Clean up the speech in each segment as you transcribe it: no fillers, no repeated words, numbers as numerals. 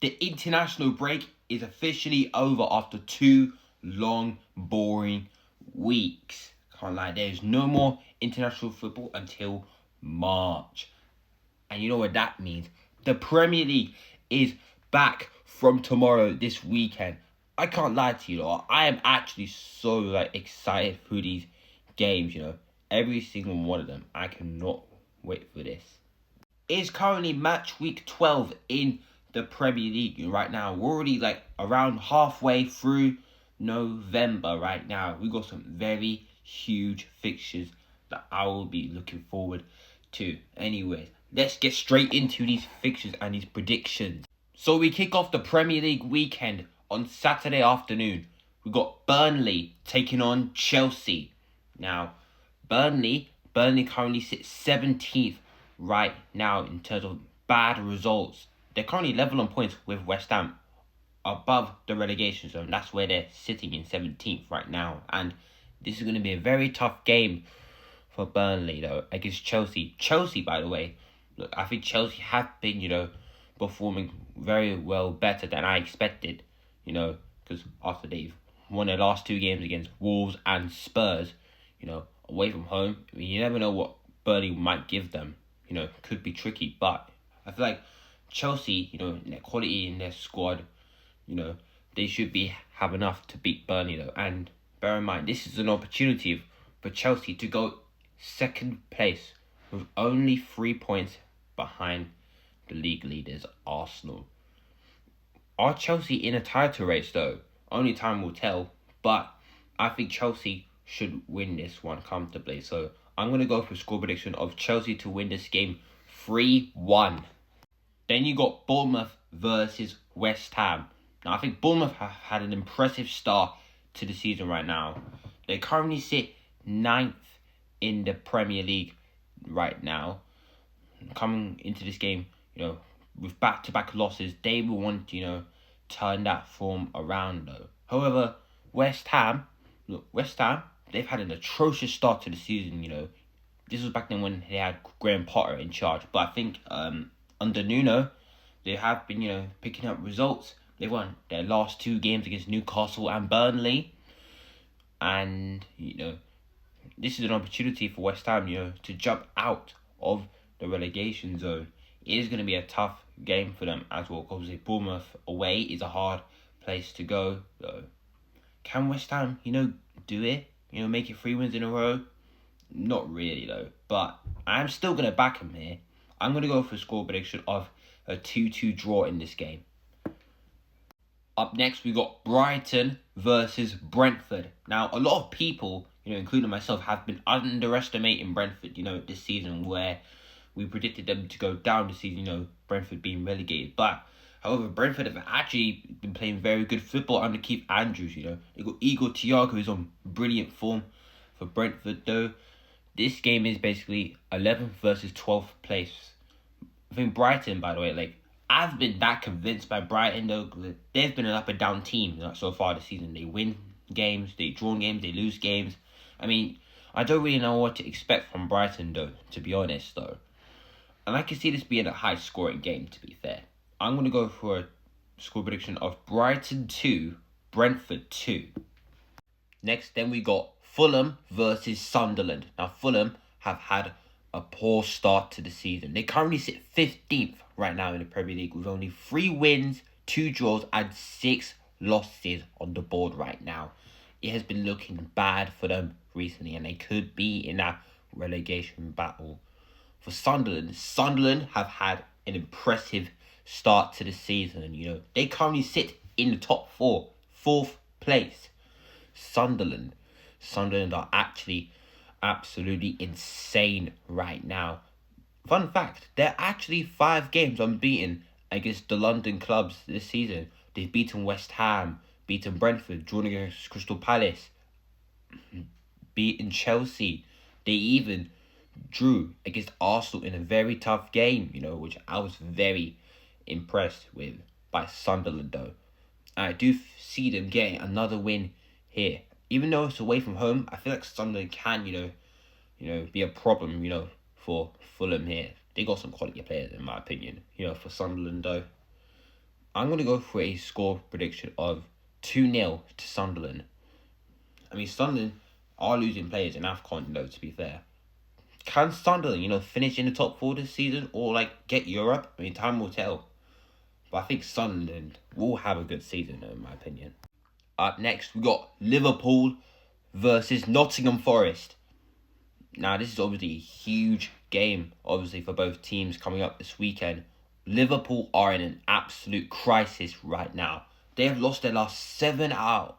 The international break is officially over after 2 long, boring weeks. Can't lie, there's no more international football until March. And you know what that means? The Premier League is back from tomorrow, this weekend. I can't lie to you, I am actually so excited for these games, Every single one of them. I cannot wait for this. It's currently match week 12 in the Premier League right now. We're already around halfway through November right now. We got some very huge fixtures that I will be looking forward to. Anyways, let's get straight into these fixtures and these predictions. So we kick off the Premier League weekend on Saturday afternoon. We got Burnley taking on Chelsea. Now, Burnley currently sits 17th right now in terms of bad results. They're currently level on points with West Ham, above the relegation zone. That's where they're sitting in 17th right now. And this is going to be a very tough game for Burnley, though, against Chelsea. Chelsea, by the way, look, I think Chelsea have been, performing very well, better than I expected, because after they've won their last 2 games against Wolves and Spurs, away from home. I mean, you never know what Burnley might give them. Could be tricky, but I feel like Chelsea, in their quality in their squad, they should have enough to beat Burnley, though. And bear in mind, this is an opportunity for Chelsea to go second place with only 3 points behind the league leaders, Arsenal. Are Chelsea in a title race, though? Only time will tell, but I think Chelsea should win this one comfortably. So I'm going to go for a score prediction of Chelsea to win this game 3-1. Then you got Bournemouth versus West Ham. Now, I think Bournemouth have had an impressive start to the season right now. They currently sit 9th in the Premier League right now. Coming into this game, with back-to-back losses, they will want to, turn that form around, though. However, West Ham, they've had an atrocious start to the season, This was back then when they had Graham Potter in charge. But I think under Nuno, they have been, picking up results. They won their last 2 games against Newcastle and Burnley. And, this is an opportunity for West Ham, to jump out of the relegation zone. It is going to be a tough game for them as well. Obviously, Bournemouth away is a hard place to go, though. Can West Ham, do it? Make it 3 wins in a row? Not really, though. But I'm still going to back him here. I'm going to go for a score prediction of a 2-2 draw in this game. Up next, we got Brighton versus Brentford. Now, a lot of people, including myself, have been underestimating Brentford, this season, where we predicted them to go down this season, Brentford being relegated. But, however, Brentford have actually been playing very good football under Keith Andrews, They got Igor Thiago, who's on brilliant form for Brentford, though. This game is basically 11th versus 12th place. I think Brighton, by the way, I've been that convinced by Brighton, though, because they've been an up-and-down team so far this season. They win games, they draw games, they lose games. I mean, I don't really know what to expect from Brighton, though, to be honest, though. And I can see this being a high-scoring game, to be fair. I'm going to go for a score prediction of Brighton 2, Brentford 2. Next, then we got Fulham versus Sunderland. Now, Fulham have had a poor start to the season. They currently sit 15th right now in the Premier League with only 3 wins, 2 draws and 6 losses on the board right now. It has been looking bad for them recently, and they could be in that relegation battle. For Sunderland have had an impressive start to the season. They currently sit in the top 4, 4th place. Sunderland are actually absolutely insane right now. Fun fact, they're actually 5 games unbeaten against the London clubs this season. They've beaten West Ham, beaten Brentford, drawn against Crystal Palace, beaten Chelsea. They even drew against Arsenal in a very tough game, which I was very impressed with by Sunderland, though. I do see them getting another win here. Even though it's away from home, I feel like Sunderland can, be a problem, for Fulham here. They got some quality players, in my opinion, for Sunderland, though. I'm going to go for a score prediction of 2-0 to Sunderland. I mean, Sunderland are losing players in AFCON, though, to be fair. Can Sunderland, finish in the top 4 this season or, get Europe? I mean, time will tell. But I think Sunderland will have a good season, in my opinion. Up next, we got Liverpool versus Nottingham Forest. Now, this is obviously a huge game, obviously, for both teams coming up this weekend. Liverpool are in an absolute crisis right now. They have lost their last 7 out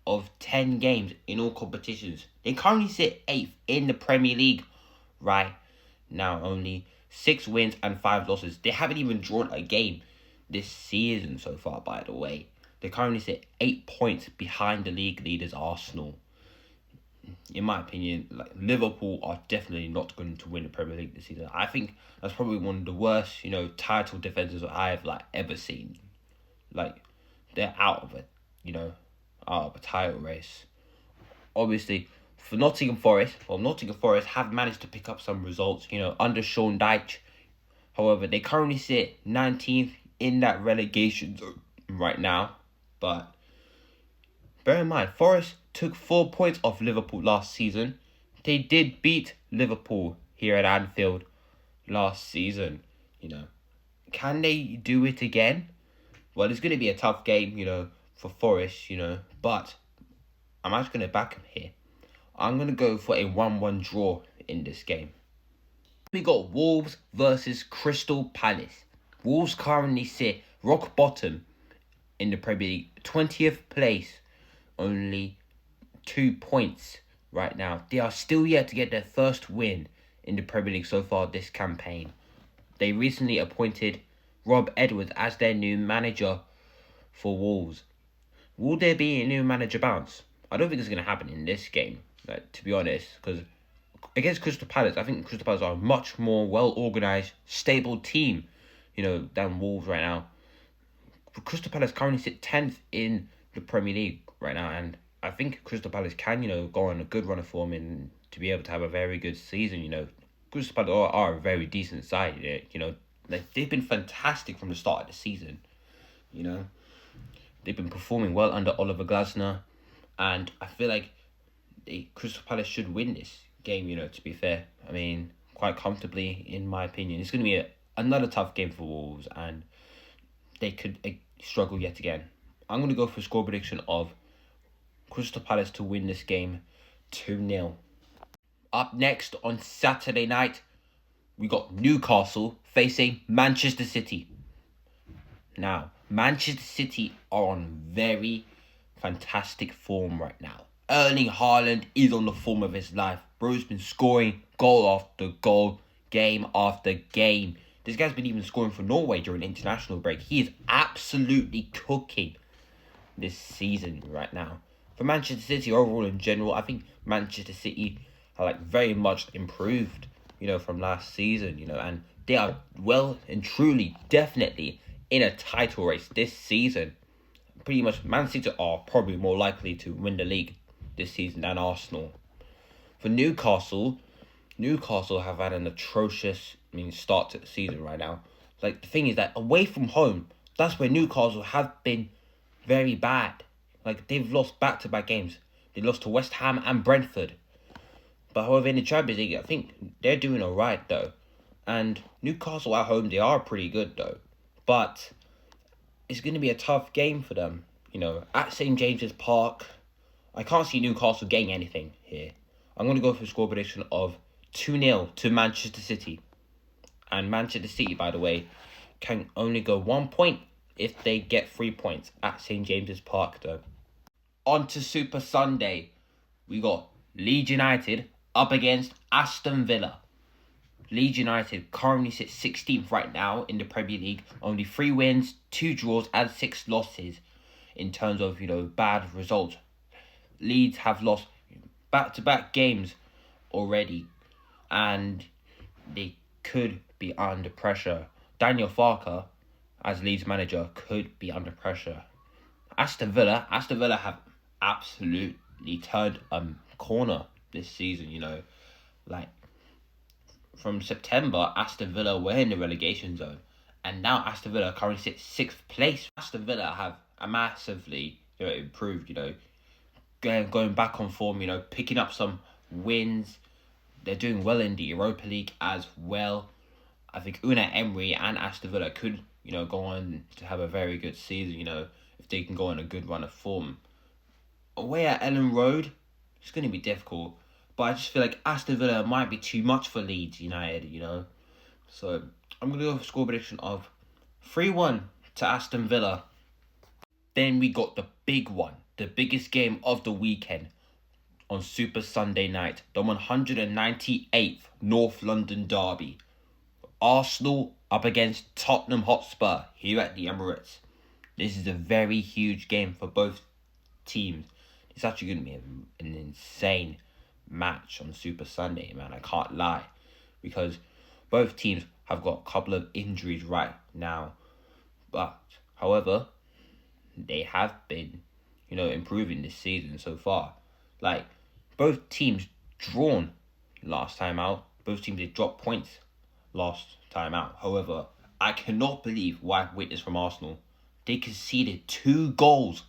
of 10 games in all competitions. They currently sit 8th in the Premier League right now. Only 6 wins and 5 losses. They haven't even drawn a game this season so far, by the way. They currently sit 8 points behind the league leaders Arsenal. In my opinion, Liverpool are definitely not going to win the Premier League this season. I think that's probably one of the worst, title defenses I've ever seen. They're out of it, out of a title race. Obviously, for Nottingham Forest, Nottingham Forest have managed to pick up some results, under Sean Dyche. However, they currently sit 19th in that relegation zone right now. But bear in mind, Forest took 4 points off Liverpool last season. They did beat Liverpool here at Anfield last season, Can they do it again? Well, it's going to be a tough game, for Forest, but I'm actually going to back them here. I'm going to go for a 1-1 draw in this game. We got Wolves versus Crystal Palace. Wolves currently sit rock bottom in the Premier League, 20th place, only 2 points right now. They are still yet to get their first win in the Premier League so far this campaign. They recently appointed Rob Edwards as their new manager for Wolves. Will there be a new manager bounce? I don't think it's going to happen in this game, to be honest, because against Crystal Palace, I think Crystal Palace are a much more well-organised, stable team, than Wolves right now. Crystal Palace currently sit 10th in the Premier League right now, and I think Crystal Palace can, go on a good run of form and to be able to have a very good season, Crystal Palace are a very decent side, they've been fantastic from the start of the season, They've been performing well under Oliver Glasner, and I feel like Crystal Palace should win this game, to be fair. I mean, quite comfortably, in my opinion. It's going to be another tough game for Wolves, and they could struggle yet again. I'm going to go for a score prediction of Crystal Palace to win this game 2-0. Up next on Saturday night, we got Newcastle facing Manchester City. Now, Manchester City are on very fantastic form right now. Erling Haaland is on the form of his life. Bro's been scoring goal after goal, game after game. This guy's been even scoring for Norway during international break. He is absolutely cooking this season right now. For Manchester City overall in general, I think Manchester City are very much improved, from last season, and they are well and truly, definitely in a title race this season. Pretty much, Man City are probably more likely to win the league this season than Arsenal. For Newcastle have had an atrocious start to the season right now. The thing is that away from home, that's where Newcastle have been very bad. They've lost back-to-back games. They lost to West Ham and Brentford. But however, in the Champions League, I think they're doing alright though. And Newcastle at home, they are pretty good though. But it's going to be a tough game for them. At St. James's Park, I can't see Newcastle getting anything here. I'm going to go for a score prediction of 2-0 to Manchester City. And Manchester City, by the way, can only go 1 point if they get 3 points at St. James's Park, though. On to Super Sunday. We got Leeds United up against Aston Villa. Leeds United currently sit 16th right now in the Premier League. Only 3 wins, 2 draws and 6 losses in terms of, bad results. Leeds have lost back-to-back games already, and they could be under pressure. Daniel Farke, as Leeds manager, could be under pressure. Aston Villa have absolutely turned a corner this season, From September, Aston Villa were in the relegation zone, And now Aston Villa currently sit 6th place. Aston Villa have massively improved, going back on form, picking up some wins. They're doing well in the Europa League as well. I think Unai Emery and Aston Villa could, go on to have a very good season, if they can go on a good run of form. Away at Ellen Road, it's going to be difficult. But I just feel like Aston Villa might be too much for Leeds United, So I'm going to go for a score prediction of 3-1 to Aston Villa. Then we got the big one, the biggest game of the weekend on Super Sunday night, the 198th North London derby. Arsenal up against Tottenham Hotspur here at the Emirates. This is a very huge game for both teams. It's actually going to be an insane match on Super Sunday, man. I can't lie. Because both teams have got a couple of injuries right now. But, however, they have been, improving this season so far. Like, both teams drawn last time out. Both teams did drop points last time out. However, I cannot believe what I've witnessed from Arsenal. They conceded 2 goals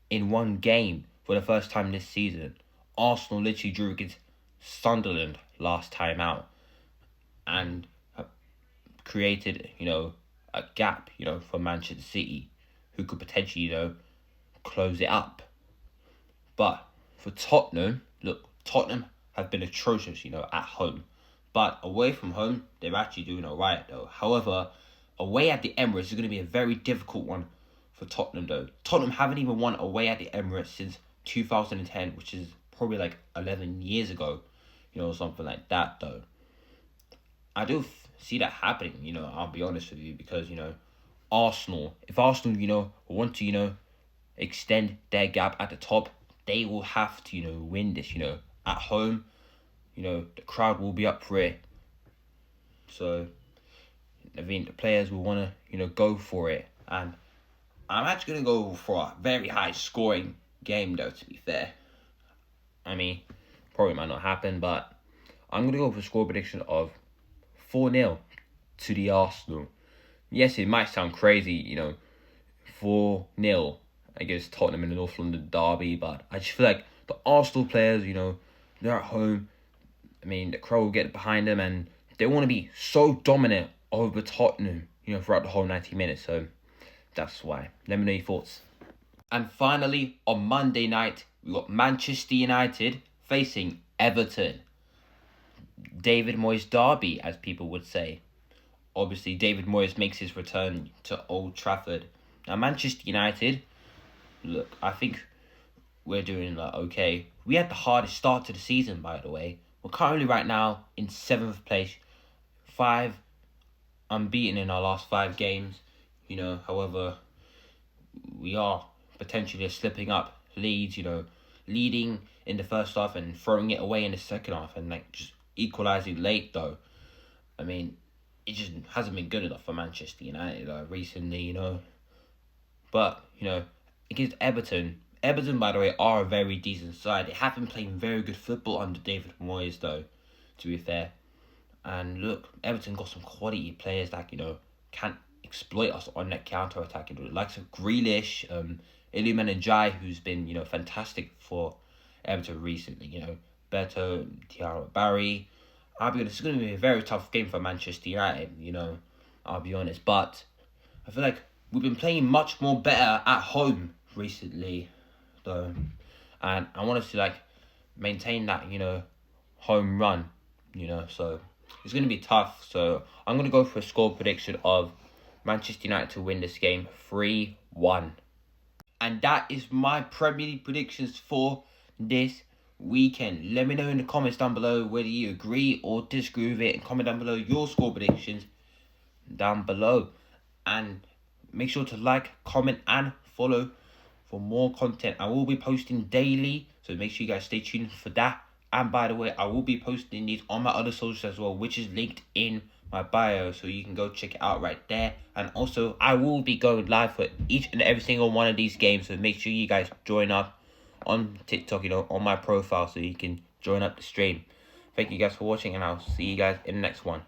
in one game for the first time this season. Arsenal literally drew against Sunderland last time out and created, a gap, for Manchester City, who could potentially, close it up. But for Tottenham, look, Tottenham have been atrocious, at home. But away from home, they're actually doing alright, though. However, away at the Emirates is going to be a very difficult one for Tottenham, though. Tottenham haven't even won away at the Emirates since 2010, which is probably like 11 years ago, something like that, though. I do see that happening, I'll be honest with you, because, Arsenal, if Arsenal, want to, extend their gap at the top, they will have to, win this, at home. The crowd will be up for it. So, I mean, the players will want to, go for it. And I'm actually going to go for a very high scoring game, though, to be fair. I mean, probably might not happen, but I'm going to go for a score prediction of 4-0 to the Arsenal. Yes, it might sound crazy, 4-0 against Tottenham in the North London derby, but I just feel like the Arsenal players, they're at home. I mean, the crowd will get behind them, and they want to be so dominant over Tottenham, throughout the whole 90 minutes. So that's why. Let me know your thoughts. And finally, on Monday night, we got Manchester United facing Everton. David Moyes derby, as people would say. Obviously, David Moyes makes his return to Old Trafford. Now, Manchester United, look, I think we're doing okay. We had the hardest start to the season, by the way. We're currently right now in 7th place. 5 unbeaten in our last 5 games. However, we are potentially slipping up. Leeds, leading in the first half and throwing it away in the second half and just equalising late, though. I mean, it just hasn't been good enough for Manchester United recently, But, against Everton, by the way, are a very decent side. They have been playing very good football under David Moyes, though, to be fair. And look, Everton got some quality players that, can exploit us on that counter-attack. The likes of Grealish, Iliman Njai, who's been, fantastic for Everton recently, Beto, Tiara Barry. I'll be honest, it's going to be a very tough game for Manchester United, I'll be honest. But I feel like we've been playing much more better at home recently, though. And I want us to, maintain that, home run, So it's going to be tough. So I'm going to go for a score prediction of Manchester United to win this game 3-1. And that is my Premier League predictions for this weekend. Let me know in the comments down below whether you agree or disagree with it, and comment down below your score predictions down below. And make sure to like, comment and follow for more content. I will be posting daily, so make sure you guys stay tuned for that. And by the way, I will be posting these on my other socials as well, which is linked in my bio, so you can go check it out right there. And also, I will be going live for each and every single one of these games, so make sure you guys join up on TikTok, on my profile, so you can join up the stream. Thank you guys for watching, and I'll see you guys in the next one.